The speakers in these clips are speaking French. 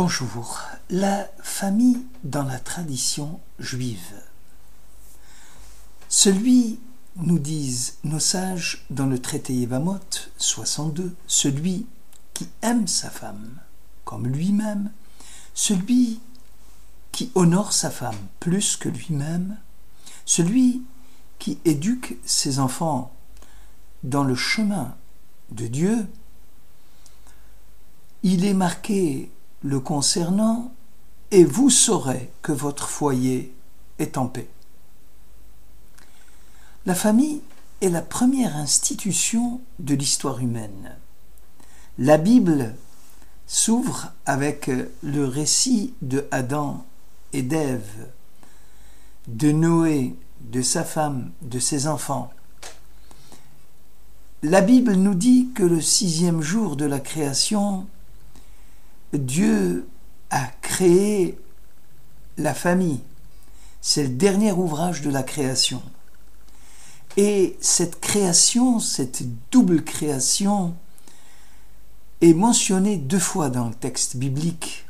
Bonjour. La famille dans la tradition juive. Celui, nous disent nos sages dans le traité Yevamot 62, celui qui aime sa femme comme lui-même, celui qui honore sa femme plus que lui-même, celui qui éduque ses enfants dans le chemin de Dieu, il est marqué le concernant, et vous saurez que votre foyer est en paix. La famille est la première institution de l'histoire humaine. La Bible s'ouvre avec le récit de Adam et d'Ève, de Noé, de sa femme, de ses enfants. La Bible nous dit que le 6e jour de la création, Dieu a créé la famille. C'est le dernier ouvrage de la création. Et cette création, cette double création, est mentionnée 2 fois dans le texte biblique.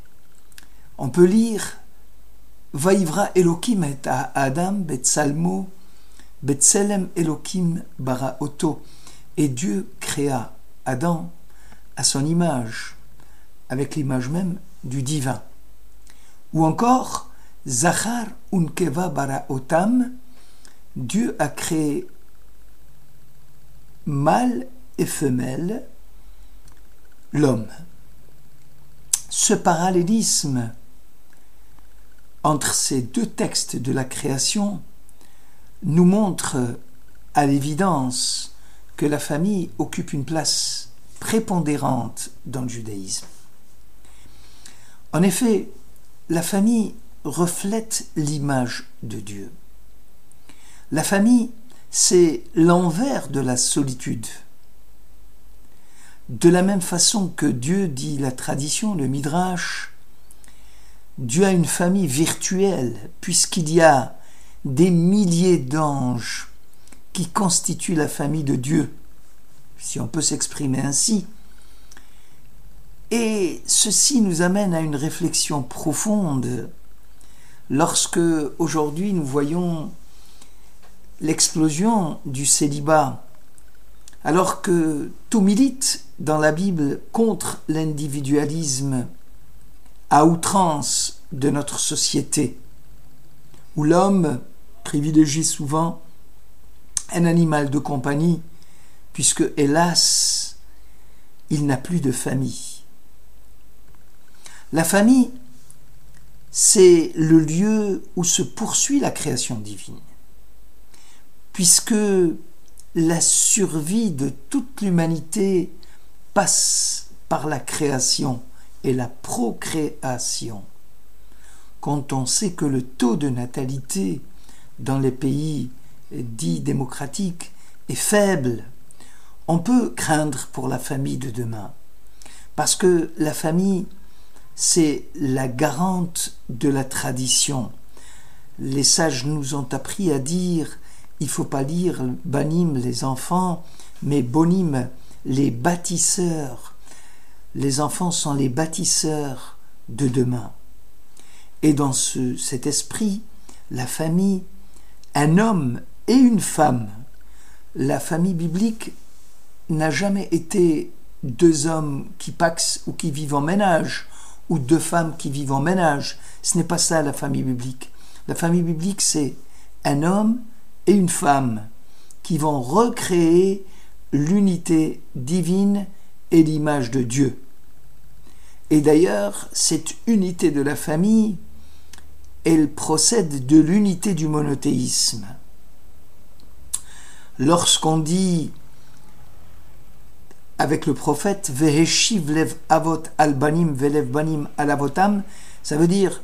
On peut lire « Vaïvra Elohim et Adam betsalmo betselem Elohim bara oto » et Dieu créa Adam à son image, avec l'image même du divin. Ou encore, Zachar unkeva bara otam, Dieu a créé mâle et femelle, l'homme. Ce parallélisme entre ces 2 textes de la création nous montre à l'évidence que la famille occupe une place prépondérante dans le judaïsme. En effet, la famille reflète l'image de Dieu. La famille, c'est l'envers de la solitude. De la même façon que Dieu, dit la tradition, le Midrash, Dieu a une famille virtuelle, puisqu'il y a des milliers d'anges qui constituent la famille de Dieu, si on peut s'exprimer ainsi. Et ceci nous amène à une réflexion profonde lorsque aujourd'hui nous voyons l'explosion du célibat, alors que tout milite dans la Bible contre l'individualisme à outrance de notre société, où l'homme privilégie souvent un animal de compagnie, puisque, hélas, il n'a plus de famille. La famille, c'est le lieu où se poursuit la création divine, puisque la survie de toute l'humanité passe par la création et la procréation. Quand on sait que le taux de natalité dans les pays dits démocratiques est faible, on peut craindre pour la famille de demain, parce que la famille, c'est la garante de la tradition. Les sages nous ont appris à dire, il ne faut pas lire banim, les enfants, mais bonim, les bâtisseurs. Les enfants sont les bâtisseurs de demain. Et dans cet esprit, la famille, un homme et une femme, la famille biblique n'a jamais été 2 hommes qui paxent ou qui vivent en ménage, ou 2 femmes qui vivent en ménage. Ce n'est pas ça la famille biblique. La famille biblique, c'est un homme et une femme qui vont recréer l'unité divine et l'image de Dieu. Et d'ailleurs, cette unité de la famille, elle procède de l'unité du monothéisme. Lorsqu'on dit avec le prophète « Veheshiv lev avot al banim velev banim al avotam », ça veut dire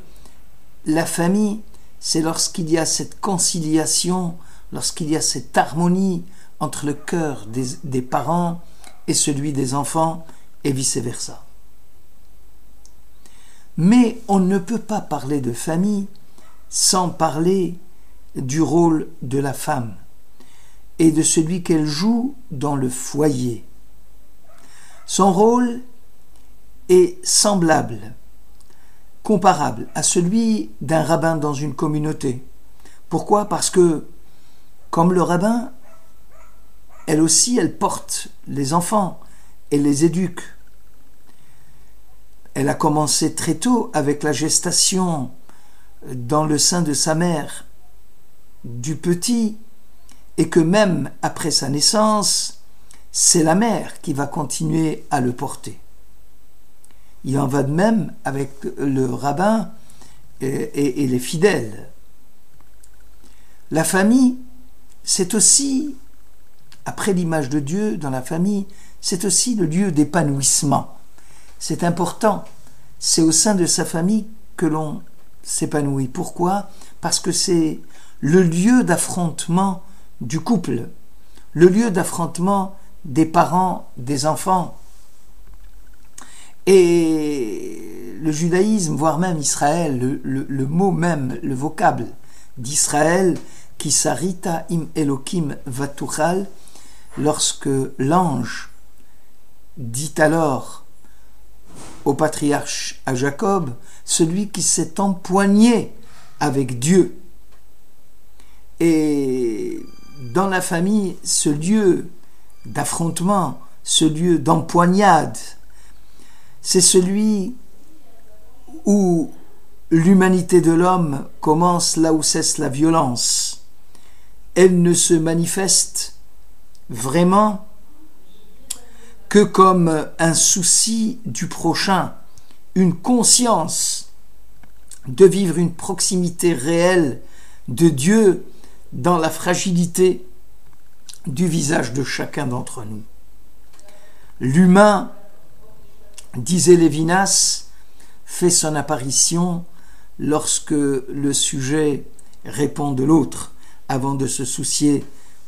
la famille, c'est lorsqu'il y a cette conciliation, lorsqu'il y a cette harmonie entre le cœur des parents et celui des enfants, et vice-versa. Mais on ne peut pas parler de famille sans parler du rôle de la femme et de celui qu'elle joue dans le foyer. Son rôle est semblable comparable à celui d'un rabbin dans une communauté. Pourquoi? Parce que, comme le rabbin, elle aussi, elle porte les enfants et les éduque. Elle a commencé très tôt avec la gestation dans le sein de sa mère du petit, et que même après sa naissance, c'est la mère qui va continuer à le porter. Il en va de même avec le rabbin et les fidèles. La famille, c'est aussi, après l'image de Dieu dans la famille, c'est aussi le lieu d'épanouissement. C'est important. C'est au sein de sa famille que l'on s'épanouit. Pourquoi? Parce que c'est le lieu d'affrontement du couple, le lieu d'affrontement des parents, des enfants. Et le judaïsme, voire même Israël, le mot même, le vocable d'Israël, qui sarita im Elokim vatuchal, lorsque l'ange dit alors au patriarche, à Jacob, celui qui s'est empoigné avec Dieu. Et dans la famille, ce lieu d'affrontement, ce lieu d'empoignade, c'est celui où l'humanité de l'homme commence là où cesse la violence. Elle ne se manifeste vraiment que comme un souci du prochain, une conscience de vivre une proximité réelle de Dieu dans la fragilité du visage de chacun d'entre nous. L'humain, disait Lévinas, fait son apparition lorsque le sujet répond de l'autre, avant de se soucier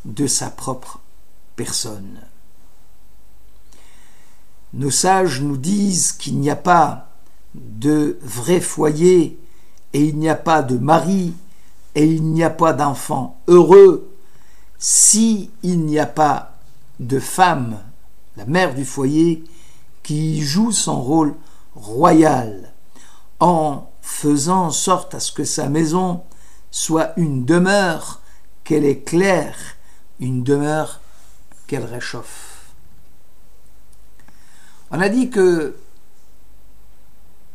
de sa propre personne. Nos sages nous disent qu'il n'y a pas de vrai foyer et il n'y a pas de mari et il n'y a pas d'enfant heureux si il n'y a pas de femme, la mère du foyer, qui joue son rôle royal en faisant en sorte à ce que sa maison soit une demeure qu'elle éclaire, une demeure qu'elle réchauffe. On a dit que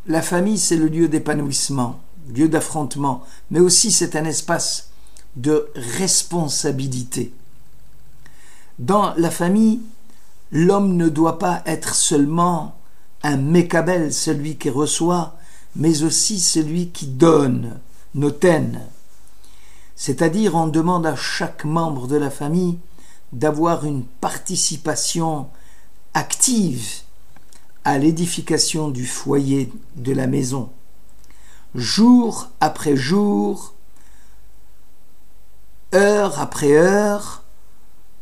la famille, c'est le lieu d'épanouissement, lieu d'affrontement, mais aussi c'est un espace de responsabilité. Dans la famille, l'homme ne doit pas être seulement un mékabel, celui qui reçoit, mais aussi celui qui donne, noten. C'est-à-dire, on demande à chaque membre de la famille d'avoir une participation active à l'édification du foyer de la maison. Jour après jour, heure après heure,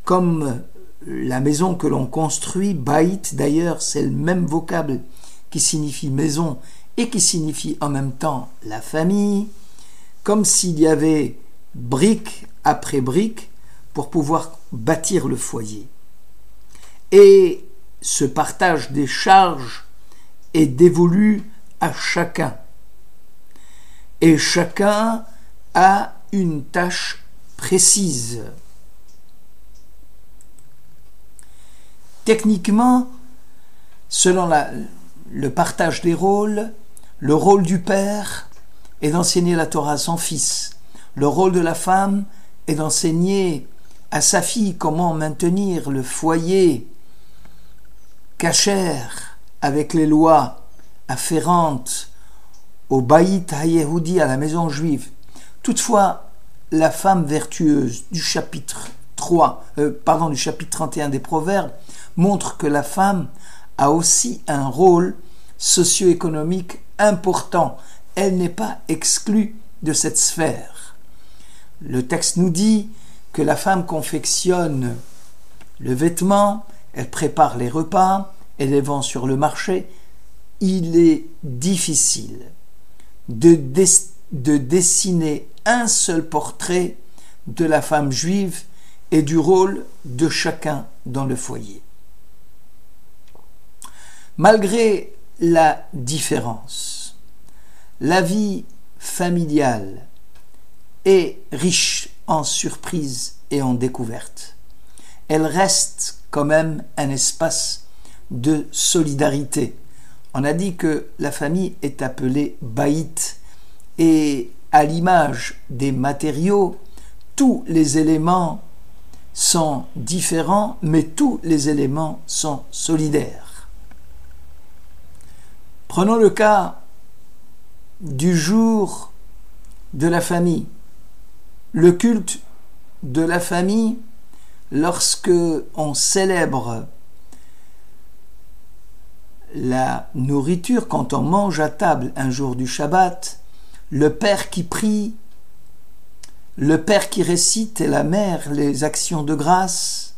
comme la maison que l'on construit, baït d'ailleurs, c'est le même vocable qui signifie maison et qui signifie en même temps la famille, comme s'il y avait brique après brique pour pouvoir bâtir le foyer. Et ce partage des charges est dévolu à chacun. Et chacun a une tâche précise. Techniquement, selon le partage des rôles, le rôle du père est d'enseigner la Torah à son fils. Le rôle de la femme est d'enseigner à sa fille comment maintenir le foyer cachère avec les lois afférentes au Baït HaYehudi, à la maison juive. Toutefois, la femme vertueuse du chapitre 31 des Proverbes montre que la femme a aussi un rôle socio-économique important. Elle n'est pas exclue de cette sphère. Le texte nous dit que la femme confectionne le vêtement, elle prépare les repas, elle les vend sur le marché. Il est difficile de dessiner un seul portrait de la femme juive et du rôle de chacun dans le foyer. Malgré la différence, La vie familiale est riche en surprises et en découvertes. Elle reste quand même un espace de solidarité. On a dit que la famille est appelée baït et à l'image des matériaux, tous les éléments sont différents, mais tous les éléments sont solidaires. Prenons le cas du jour de la famille. Le culte de la famille, lorsque on célèbre la nourriture, quand on mange à table un jour du Shabbat, le père qui prie, le père qui récite et la mère les actions de grâce,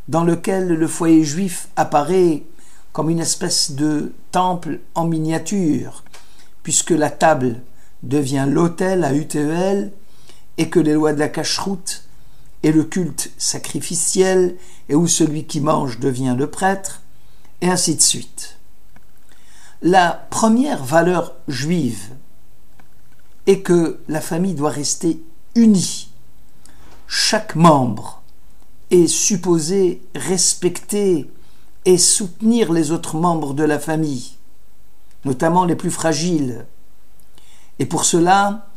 dans lequel le foyer juif apparaît comme une espèce de temple en miniature, puisque la table devient l'autel à UTEL et que les lois de la cacheroute et le culte sacrificiel et où celui qui mange devient le prêtre, et ainsi de suite. La première valeur juive est que la famille doit rester unie. Chaque membre est supposé respecter et soutenir les autres membres de la famille, notamment les plus fragiles. Et pour cela,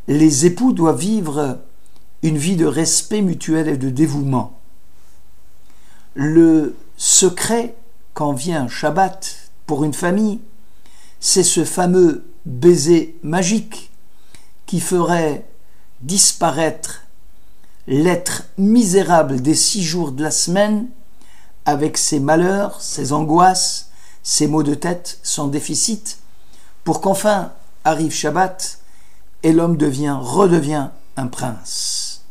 les époux doivent vivre une vie de respect mutuel et de dévouement. Le secret quand vient Shabbat pour une famille, c'est ce fameux baiser magique qui ferait disparaître l'être misérable des 6 jours de la semaine avec ses malheurs, ses angoisses, ses maux de tête, son déficit, pour qu'enfin arrive Shabbat et l'homme redevient un prince.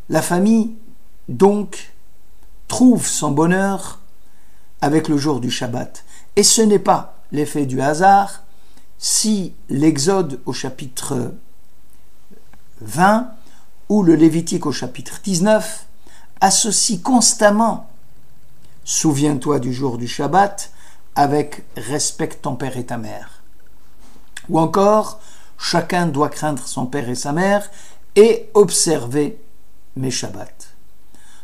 La famille, donc, trouve son bonheur avec le jour du Shabbat. Et ce n'est pas l'effet du hasard si l'Exode au chapitre 20 ou le Lévitique au chapitre 19 associe constamment « Souviens-toi du jour du Shabbat » avec « Respecte ton père et ta mère ». Ou encore « Chacun doit craindre son père et sa mère et observer mes Shabbats ».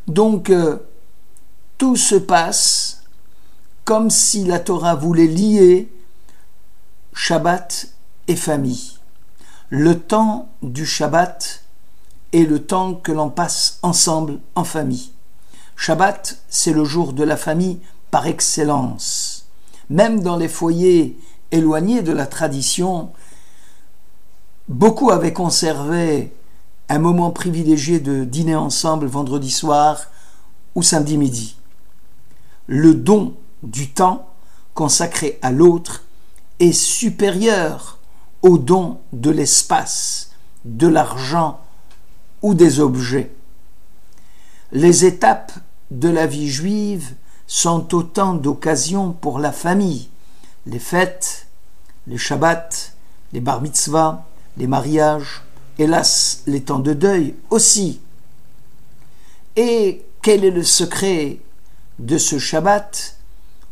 Donc, tout se passe comme si la Torah voulait lier Shabbat et famille. Le temps du Shabbat est le temps que l'on passe ensemble en famille. Shabbat, c'est le jour de la famille par excellence. Même dans les foyers éloignés de la tradition, beaucoup avaient conservé un moment privilégié de dîner ensemble vendredi soir ou samedi midi. Le don du temps consacré à l'autre est supérieur au don de l'espace, de l'argent ou des objets. Les étapes de la vie juive sont autant d'occasions pour la famille. Les fêtes, les Shabbats, les bar mitzvahs, les mariages, hélas, les temps de deuil aussi. Et quel est le secret de ce Shabbat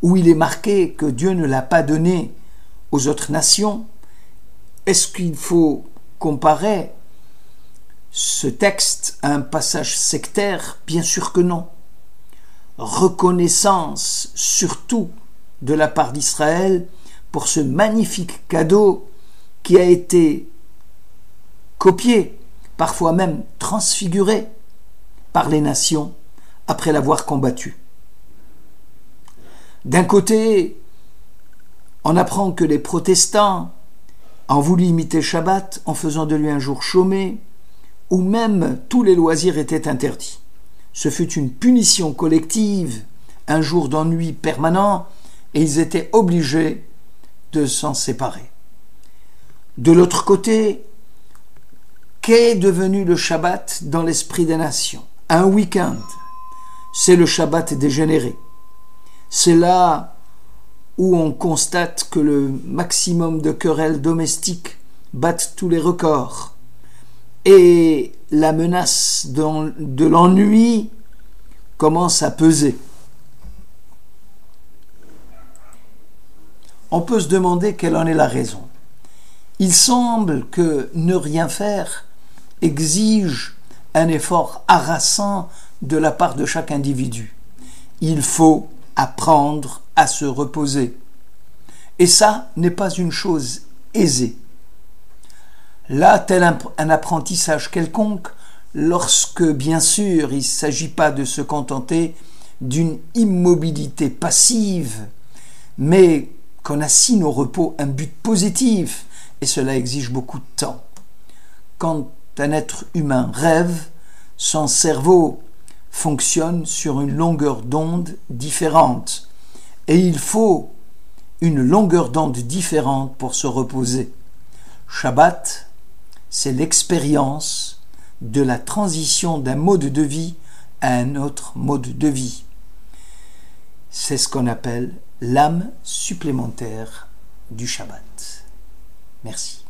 où il est marqué que Dieu ne l'a pas donné aux autres nations? Est-ce qu'il faut comparer ce texte à un passage sectaire? Bien sûr que non. Reconnaissance surtout de la part d'Israël pour ce magnifique cadeau qui a été copié, parfois même transfiguré par les nations après l'avoir combattu. D'un côté, on apprend que les protestants ont voulu imiter Shabbat en faisant de lui un jour chômé, où même tous les loisirs étaient interdits. Ce fut une punition collective, un jour d'ennui permanent, et ils étaient obligés de s'en séparer. De l'autre côté, qu'est devenu le Shabbat dans l'esprit des nations? Un week-end, c'est le Shabbat dégénéré. C'est là où on constate que le maximum de querelles domestiques battent tous les records. Et la menace de l'ennui commence à peser. On peut se demander quelle en est la raison. Il semble que ne rien faire exige un effort harassant de la part de chaque individu. Il faut apprendre à se reposer. Et ça n'est pas une chose aisée. Là, tel un apprentissage quelconque, lorsque, bien sûr, il ne s'agit pas de se contenter d'une immobilité passive, mais qu'on assigne au repos un but positif, et cela exige beaucoup de temps. Quand un être humain rêve, son cerveau fonctionne sur une longueur d'onde différente, et il faut une longueur d'onde différente pour se reposer. Shabbat, c'est l'expérience de la transition d'un mode de vie à un autre mode de vie. C'est ce qu'on appelle l'âme supplémentaire du Shabbat. Merci.